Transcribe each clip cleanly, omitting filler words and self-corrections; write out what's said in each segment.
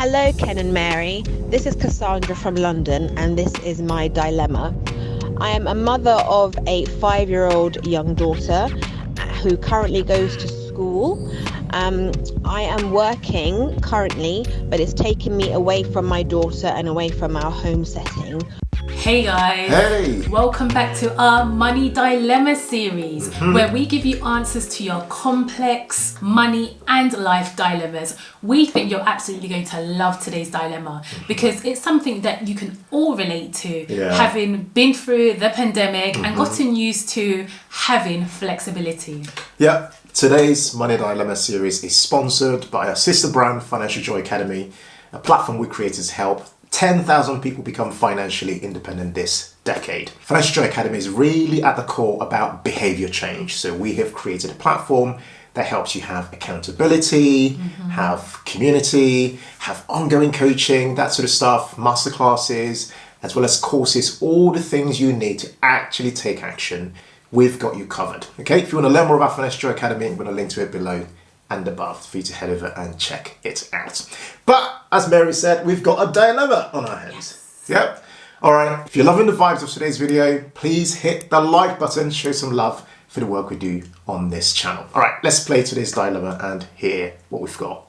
Hello, Ken and Mary. This is Cassandra from London, and this is my dilemma. I am a mother of a 5-year-old young daughter who currently goes to school. I am working currently, but it's taken me away from my daughter and away from our home setting. Hey guys, Hey! Welcome back to our Money Dilemma series, where we give you answers to your complex money and life dilemmas. We think you're absolutely going to love today's dilemma because it's something that you can all relate to, having been through the pandemic and gotten used to having flexibility. Yeah, today's Money Dilemma series is sponsored by our sister brand, Financial Joy Academy, a platform we created to help 10,000 people become financially independent this decade. Financial Joy Academy is really at the core about behavior change. So we have created a platform that helps you have accountability, have community, have ongoing coaching, that sort of stuff, masterclasses, as well as courses, all the things you need to actually take action. We've got you covered. Okay, if you want to learn more about Financial Joy Academy, I'm going to link to it below and above for you to head over and check it out. But as Mary said, we've got a dilemma on our hands. Yep. All right. If you're loving the vibes of today's video, please hit the like button, show some love for the work we do on this channel. All right, let's play today's dilemma and hear what we've got.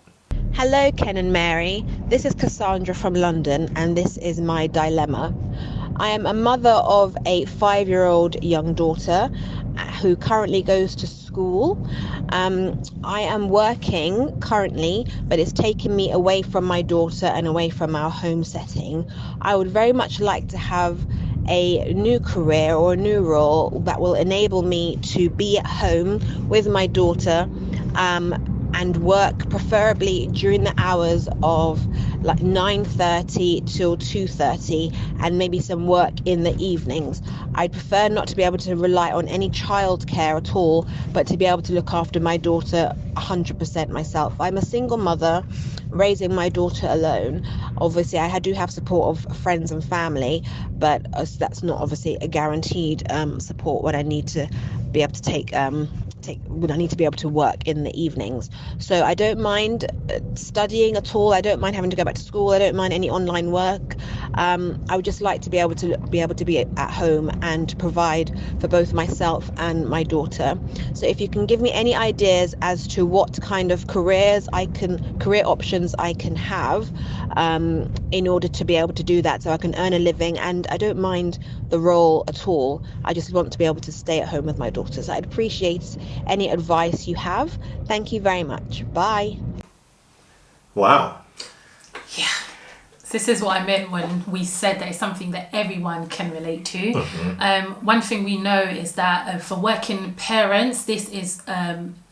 Hello, Ken and Mary. This is Cassandra from London, and this is my dilemma. I am a mother of a 5-year-old young daughter who currently goes to school. I am working currently, but it's taken me away from my daughter and away from our home setting. I would very much like to have a new career or a new role that will enable me to be at home with my daughter and work preferably during the hours of like 9:30 till 2:30 and maybe some work in the evenings. I'd prefer not to be able to rely on any childcare at all, but to be able to look after my daughter 100% myself. I'm a single mother raising my daughter alone. Obviously, I do have support of friends and family, but that's not obviously a guaranteed support when I need to be able to when I need to be able to work in the evenings. So I don't mind studying at all. I don't mind having to go back to school. I don't mind any online work. I would just like to be able to be at home and provide for both myself and my daughter. So if you can give me any ideas as to what kind of career options I can have in order to be able to do that, so I can earn a living, and I don't mind the role at all. I just want to be able to stay at home with my daughter. So I'd appreciate any advice you have. Thank you very much. Bye. Wow. Yeah. This is what I meant when we said that it's something that everyone can relate to. One thing we know is that for working parents, this is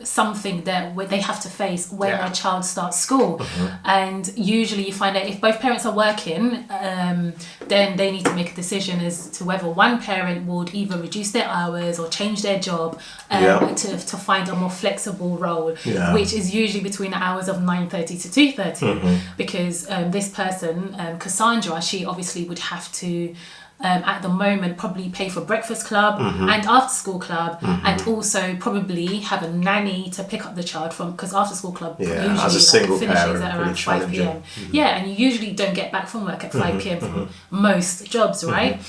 something that they have to face when their child starts school. And usually you find that if both parents are working, then they need to make a decision as to whether one parent would either reduce their hours or change their job to find a more flexible role, which is usually between the hours of 9:30 to 2:30, because this person, Cassandra, she obviously would have to at the moment probably pay for breakfast club and after school club, and also probably have a nanny to pick up the child from, because after school club usually as a single finishes parent, at around 5 p.m. And you usually don't get back from work at 5 p.m. for most jobs, right?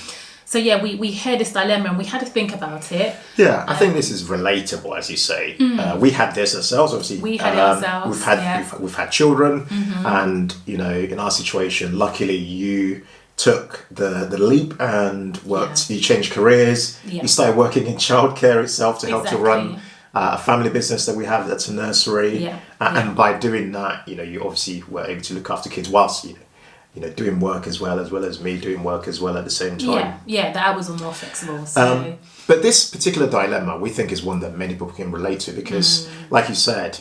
So we hear this dilemma and we had to think about it. I think this is relatable, as you say. We had this ourselves, obviously. We had it ourselves. We've had children, and in our situation, luckily you took the leap and worked. You changed careers. You started working in childcare itself to help to run a family business that we have. That's a nursery, and by doing that, you obviously were able to look after kids whilst doing work as well as me doing work as well at the same time. The hours were more flexible. So. But this particular dilemma, we think, is one that many people can relate to because, like you said,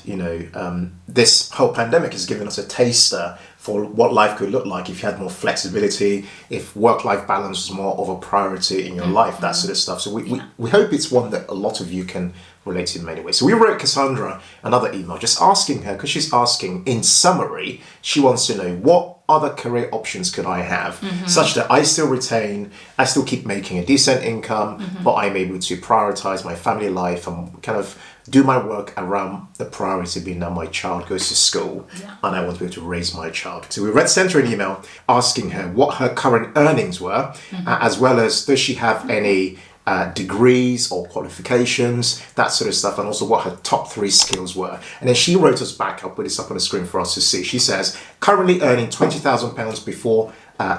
this whole pandemic has given us a taster for what life could look like if you had more flexibility, if work-life balance was more of a priority in your life, that sort of stuff. So we hope it's one that a lot of you can relate to in many ways. So we wrote Cassandra another email just asking her, because she's asking, in summary, she wants to know what other career options could I have such that I still keep making a decent income, but I'm able to prioritize my family life and kind of do my work around the priority being that my child goes to school Yeah. and I want to be able to raise my child. So we sent her an email asking her what her current earnings were, as well as does she have any degrees or qualifications, that sort of stuff, and also what her top 3 skills were. And then she wrote us back. I'll put this up on the screen for us to see. She says, currently earning £20,000 before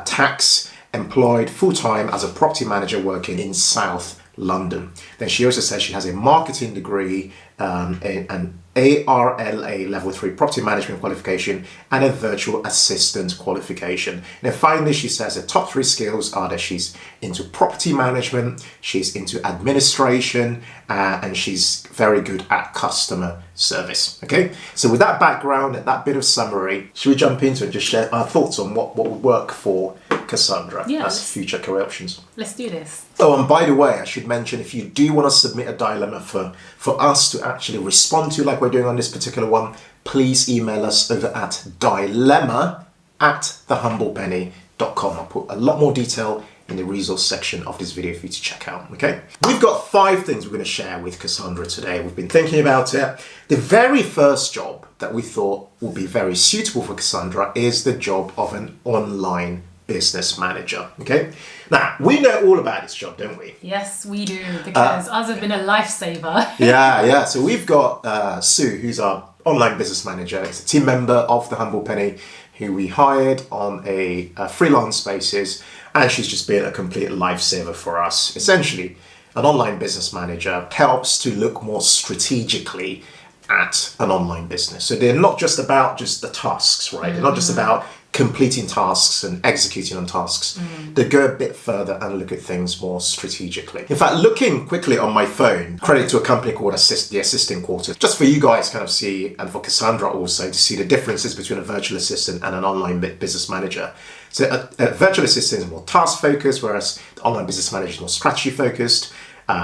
tax, employed full-time as a property manager working in South London. Then she also says she has a marketing degree, an ARLA level 3 property management qualification, and a virtual assistant qualification. And then finally, she says the top 3 skills are that she's into property management, she's into administration, and she's very good at customer service. Okay, so with that background and that bit of summary, should we jump into it and just share our thoughts on what would work for Cassandra as future career options? Let's do this. Oh, and by the way, I should mention, if you do want to submit a dilemma for us to actually respond to, like we're doing on this particular one, please email us over at dilemma@thehumblepenny.com. I'll put a lot more detail in the resource section of this video for you to check out, okay? We've got 5 things we're going to share with Cassandra today. We've been thinking about it. The very first job that we thought would be very suitable for Cassandra is the job of an online business manager, okay? Now, we know all about this job, don't we? Yes, we do, because ours have been a lifesaver. Yeah. So we've got Sue, who's our online business manager. It's a team member of the Humble Penny who we hired on a freelance basis, and she's just been a complete lifesaver for us. Essentially, an online business manager helps to look more strategically at an online business. So they're not just about just the tasks, right? They're not just about completing tasks and executing on tasks. They go a bit further and look at things more strategically. In fact, looking quickly on my phone, credit to a company called the Assistant Quarter, just for you guys kind of see, and for Cassandra also to see the differences between a virtual assistant and an online business manager. So a virtual assistant is more task focused, whereas the online business manager is more strategy focused.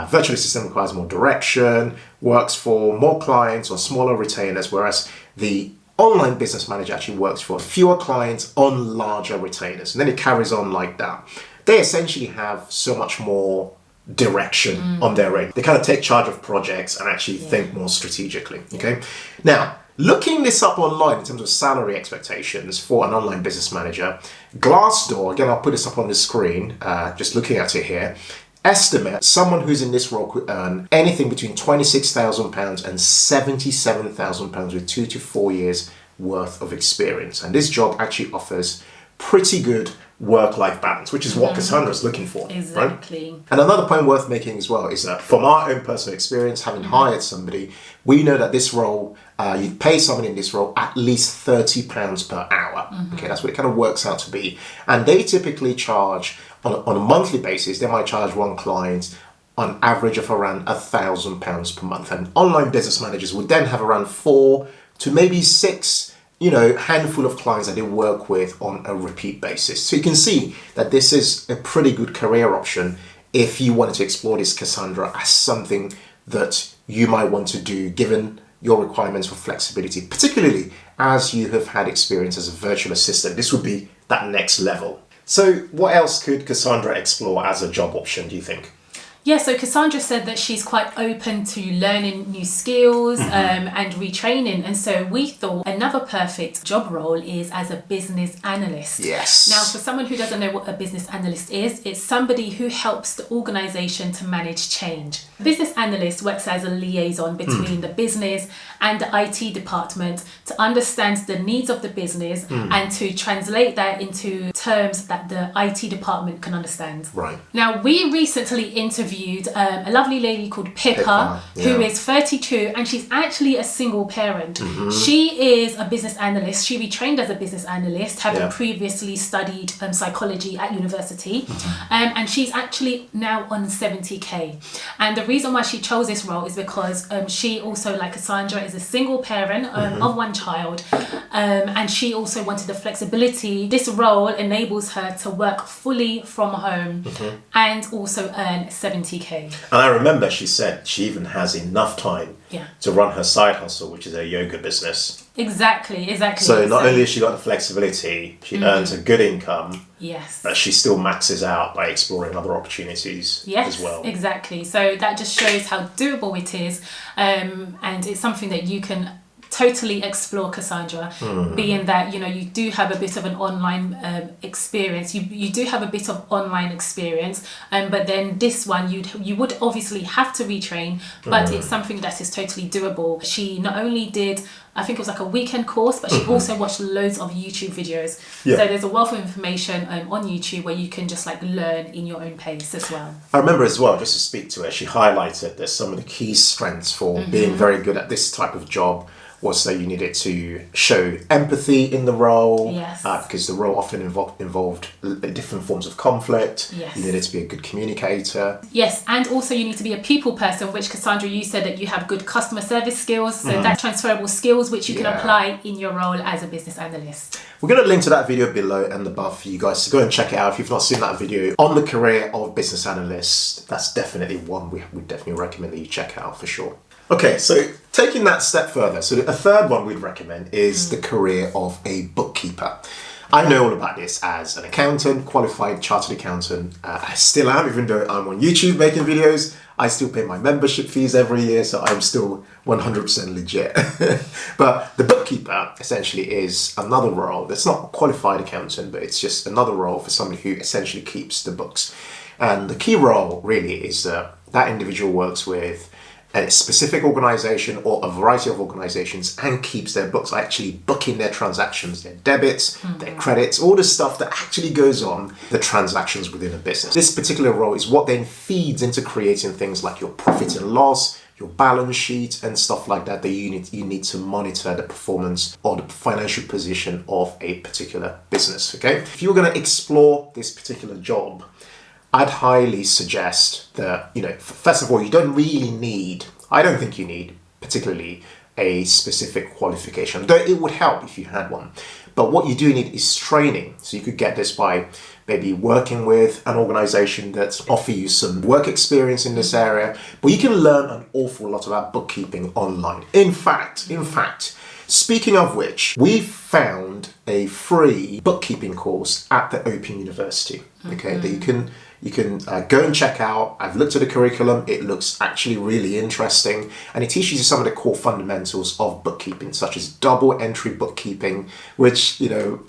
Virtual assistant requires more direction, works for more clients or smaller retainers, whereas the online business manager actually works for fewer clients on larger retainers. And then it carries on like that. They essentially have so much more direction on their end. They kind of take charge of projects and actually think more strategically, okay? Now, looking this up online in terms of salary expectations for an online business manager, Glassdoor, again, I'll put this up on the screen, just looking at it here, estimate someone who's in this role could earn anything between £26,000 and £77,000 with 2 to 4 years worth of experience. And this job actually offers pretty good work-life balance, which is what Cassandra's looking for. Exactly. Right? And another point worth making as well is that from our own personal experience, having hired somebody, we know that this role, you pay someone in this role at least £30 per hour. Okay, that's what it kind of works out to be. And they typically charge, on a monthly basis, they might charge one client on average of around £1,000 per month. And online business managers would then have around 4 to maybe 6 handful of clients that they work with on a repeat basis. So you can see that this is a pretty good career option if you wanted to explore this, Cassandra, as something that you might want to do given your requirements for flexibility, particularly as you have had experience as a virtual assistant. This would be that next level. So what else could Cassandra explore as a job option, do you think? Yeah, so Cassandra said that she's quite open to learning new skills and retraining. And so we thought another perfect job role is as a business analyst. Yes. Now, for someone who doesn't know what a business analyst is, it's somebody who helps the organisation to manage change. A business analyst works as a liaison between the business and the IT department to understand the needs of the business and to translate that into terms that the IT department can understand. Right. Now, we recently interviewed a lovely lady called Pippa, who is 32 and she's actually a single parent. She is a business analyst. She retrained as a business analyst, having previously studied psychology at university. And she's actually now on 70k. And the reason why she chose this role is because she also, like Cassandra, is a single parent of one child. And she also wanted the flexibility. This role enables her to work fully from home and also earn 70k. And I remember she said she even has enough time to run her side hustle, which is a yoga business. Exactly. So not only has she got the flexibility, she earns a good income, yes, but she still maxes out by exploring other opportunities as well. Exactly. So that just shows how doable it is, and it's something that you can totally explore, Cassandra, being that, you know, you do have a bit of an online experience. You do have a bit of online experience, but then this one you would obviously have to retrain, but it's something that is totally doable. She not only did, I think it was like a weekend course, but she also watched loads of YouTube videos. Yeah. So there's a wealth of information on YouTube where you can just like learn in your own pace as well. I remember as well, just to speak to her, she highlighted that some of the key strengths for being very good at this type of job was that you needed to show empathy in the role, Yes. Because the role often involved different forms of conflict. Yes. You needed to be a good communicator. Yes, and also you need to be a people person, which Cassandra, you said that you have good customer service skills, so that's transferable skills which you can apply in your role as a business analyst. We're going to link to that video below and above for you guys to go and check it out if you've not seen that video on the career of business analyst. That's definitely one we definitely recommend that you check out for sure. Okay, so taking that step further, so a third one we'd recommend is the career of a bookkeeper. I know all about this as an accountant, qualified chartered accountant. I still am, even though I'm on YouTube making videos. I still pay my membership fees every year, so I'm still 100% legit. But the bookkeeper essentially is another role that's not a qualified accountant, but it's just another role for somebody who essentially keeps the books. And the key role really is that individual works with a specific organization or a variety of organizations and keeps their books, actually booking their transactions, their debits, their credits, all the stuff that actually goes on, the transactions within a business. This particular role is what then feeds into creating things like your profit and loss, your balance sheet and stuff like that you need to monitor the performance or the financial position of a particular business, okay? If you're going to explore this particular job, I'd highly suggest that, you know, first of all, you don't really need, I don't think you need particularly a specific qualification, though it would help if you had one. But what you do need is training. So you could get this by maybe working with an organization that offer you some work experience in this area, but you can learn an awful lot about bookkeeping online. In fact, speaking of which, we found a free bookkeeping course at the Open University, okay, that you can go and check out. I've looked at the curriculum. It looks actually really interesting, and it teaches you some of the core fundamentals of bookkeeping, such as double entry bookkeeping, which, you know,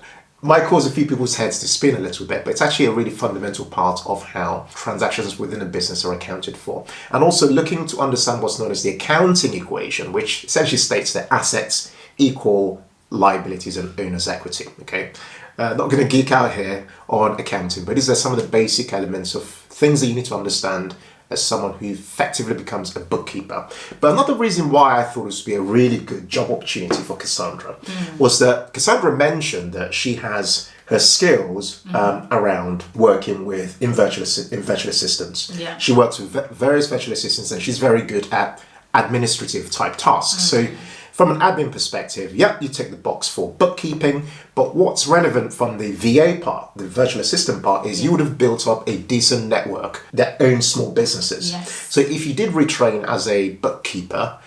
might cause a few people's heads to spin a little bit, but it's actually a really fundamental part of how transactions within a business are accounted for. And also looking to understand what's known as the accounting equation, which essentially states that assets equal liabilities and owner's equity, okay? Not going to geek out here on accounting, but these are some of the basic elements of things that you need to understand as someone who effectively becomes a bookkeeper. But another reason why I thought this would be a really good job opportunity for Cassandra was that Cassandra mentioned that she has her skills around working with virtual assistants. Yeah. She works with various virtual assistants and she's very good at administrative type tasks. So from an admin perspective, yep, you tick the box for bookkeeping, but what's relevant from the VA part, the virtual assistant part, is you would have built up a decent network that owns small businesses. Yes. So if you did retrain as a bookkeeper,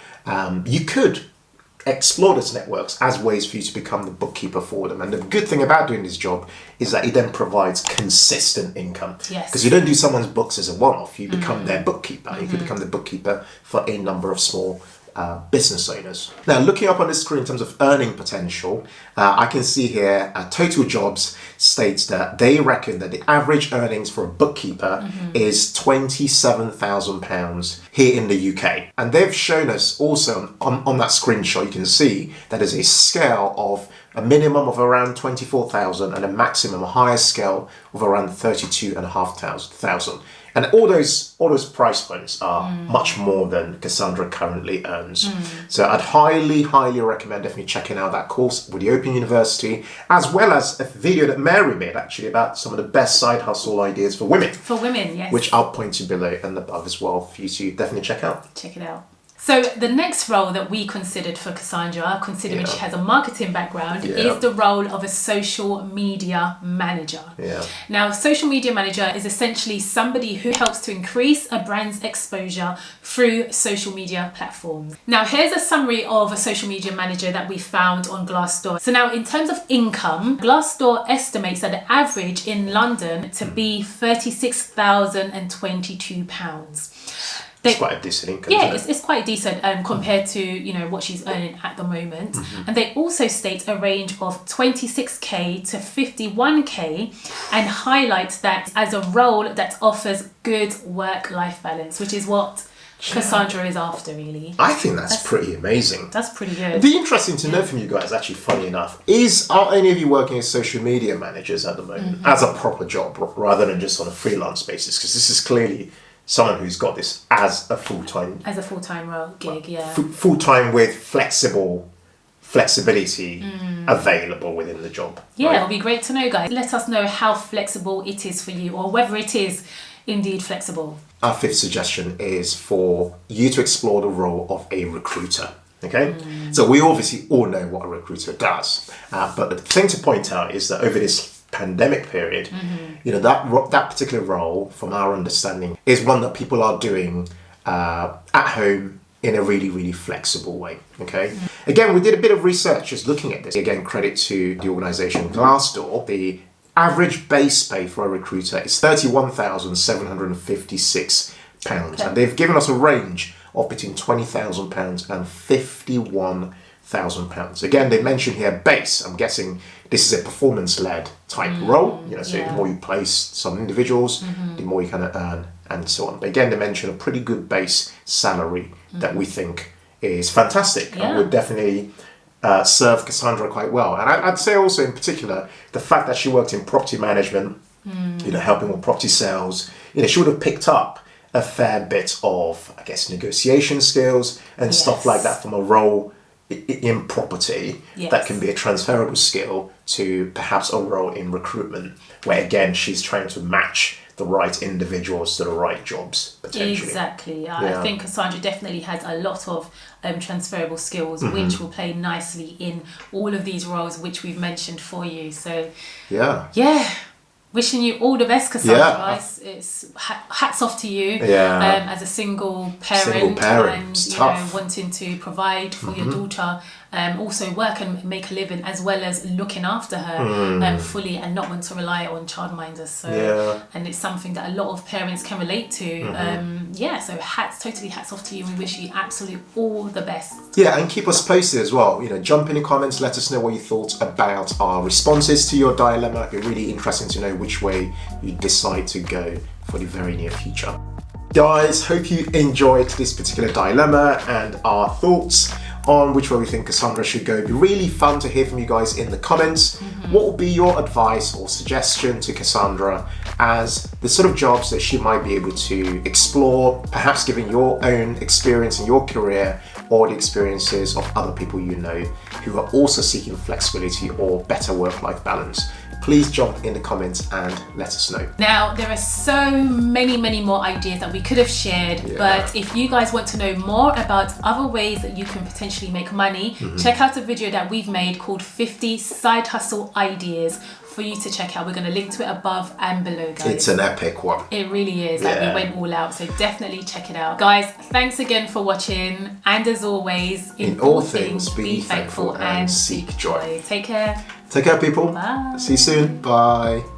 you could explore those networks as ways for you to become the bookkeeper for them. And the good thing about doing this job is that it then provides consistent income. Yes. Because you don't do someone's books as a one-off, you become their bookkeeper. You could become the bookkeeper for a number of small business owners. Now, looking up on the screen in terms of earning potential, I can see here Total Jobs states that they reckon that the average earnings for a bookkeeper is £27,000 here in the UK. And they've shown us also on that screenshot, you can see that there's a scale of a minimum of around 24,000 and a maximum, a higher scale of around 32,500. And all those price points are much more than Cassandra currently earns. So I'd highly recommend definitely checking out that course with the Open University, as well as a video that Mary made actually about some of the best side hustle ideas for women. For women, yes. Which I'll point to below and above as well for you to definitely check out. Check it out. So the next role that we considered for Cassandra, considering she has a marketing background, Yeah. is the role of a social media manager. Yeah. Now, social media manager is essentially somebody who helps to increase a brand's exposure through social media platforms. Now, here's a summary of a social media manager that we found on Glassdoor. So now, in terms of income, Glassdoor estimates that the average in London to be £36,022. It's quite a decent income. Yeah, isn't it? it's quite decent compared to what she's earning at the moment. And they also state a range of 26k to 51k and highlight that as a role that offers good work-life balance, which is what Cassandra is after, really. I think that's pretty amazing. That's pretty good. It'd be interesting to know from you guys, actually, funny enough, are any of you working as social media managers at the moment as a proper job rather than just on a freelance basis? Because this is clearly someone who's got this as a full-time role gig, yeah. Full-time with flexibility available within the job. Yeah, right? it'll be great to know, guys. Let us know how flexible it is for you, or whether it is indeed flexible. Our fifth suggestion is for you to explore the role of a recruiter. Okay, so we obviously all know what a recruiter does, but the thing to point out is that over this pandemic period, that particular role, from our understanding, is one that people are doing at home in a really, really flexible way. Okay, again, we did a bit of research just looking at this. Again, credit to the organisation Glassdoor. The average base pay for a recruiter is £31,756, and they've given us a range of between £20,000 and £51,000. Again, they mention here base. I'm guessing this is a performance-led type role. So the more you place some individuals, the more you kind of earn, and so on. But again, they mention a pretty good base salary that we think is fantastic and would definitely serve Cassandra quite well. And I'd say also in particular, the fact that she worked in property management, helping with property sales, she would have picked up a fair bit of, I guess, negotiation skills and stuff like that from a role in property that can be a transferable skill to perhaps a role in recruitment, where again she's trying to match the right individuals to the right jobs potentially. Exactly. I think Cassandra definitely has a lot of transferable skills which will play nicely in all of these roles which we've mentioned for you. So wishing you all the best, Cassandra. It's hats off to you as a single parent and wanting to provide for your daughter, also work and make a living, as well as looking after her fully and not want to rely on childminders. So and it's something that a lot of parents can relate to. So hats off to you. We wish you absolutely all the best. And keep us posted as well. Jump in the comments, let us know what you thought about our responses to your dilemma. It'd be really interesting to know which way you decide to go for the very near future. Guys, hope you enjoyed this particular dilemma and our thoughts on which way we think Cassandra should go. It'd be really fun to hear from you guys in the comments. What would be your advice or suggestion to Cassandra as the sort of jobs that she might be able to explore, perhaps given your own experience in your career or the experiences of other people you know who are also seeking flexibility or better work-life balance? Please jump in the comments and let us know. Now, there are so many more ideas that we could have shared, but if you guys want to know more about other ways that you can potentially make money, check out a video that we've made called 50 Side Hustle Ideas for you to check out. We're going to link to it above and below, guys. It's an epic one. It really is. We went all out, so definitely check it out. Guys, thanks again for watching, and as always, in all things, be thankful and seek joy. Take care. Take care, people. Bye. See you soon. Bye.